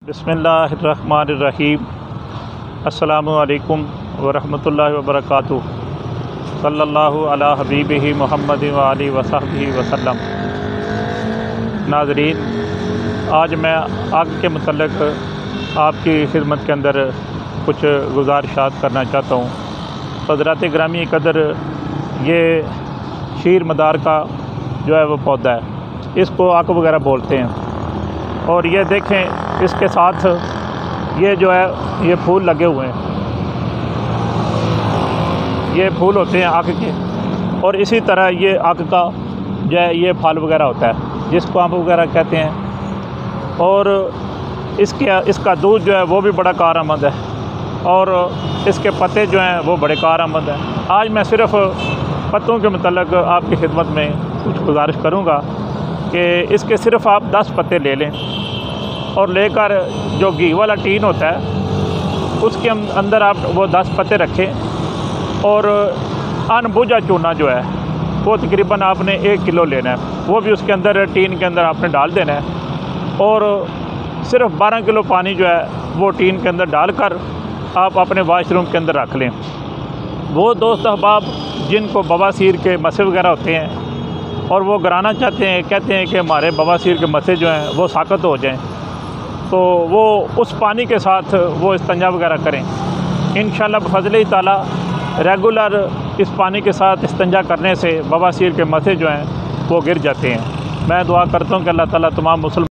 बिस्मिल्लाहिर्रहमानिर्रहीम। अस्सलामु अलैकुम वरहमतुल्लाहि वबरकातुहू। सल्लल्लाहु अला हबीबिही मुहम्मद व आलिहि वसहबिही वसल्लम। नाज़रीन, आज मैं आग के मतलब आपकी खिदमत के अंदर कुछ गुज़ारिशात करना चाहता हूँ। हज़रात ग्रामी कदर, ये शीर मदार का जो है वो पौधा है, इसको आक वगैरह बोलते हैं। और ये देखें, इसके साथ ये जो है ये फूल लगे हुए हैं, ये फूल होते हैं आक के। और इसी तरह ये आक का जो है ये फल वगैरह होता है, जिसको आम वगैरह कहते हैं। और इसका दूध जो है वो भी बड़ा कारआमद है, और इसके पत्ते जो हैं वो बड़े कारआमद हैं। आज मैं सिर्फ़ पत्तों के मतलब आपकी खिदमत में कुछ गुजारिश करूँगा कि इसके सिर्फ़ आप 10 पत्ते ले लें और लेकर जो घी वाला टीन होता है उसके अंदर आप वो 10 पत्ते रखें। और अनबुझा चूना जो है वो तकरीबन आपने 1 किलो लेना है, वो भी उसके अंदर टीन के अंदर आपने डाल देना है। और सिर्फ़ 12 किलो पानी जो है वो टीन के अंदर डालकर आप अपने वाशरूम के अंदर रख लें। वो दोस्त अहबाब जिनको बवासीर के मसे वगैरह होते हैं और वो कराना चाहते हैं, कहते हैं कि हमारे बवासीर के मसे जो हैं वो साकत हो जाएं, तो वो उस पानी के साथ वो इस्तिंजा वगैरह करें। इंशाअल्लाह बफ़ज़्ल ताला रेगुलर इस पानी के साथ इस्तिंजा करने से बवासीर के मसे जो हैं वो गिर जाते हैं। मैं दुआ करता हूँ कि अल्लाह ताला तमाम मुसलमान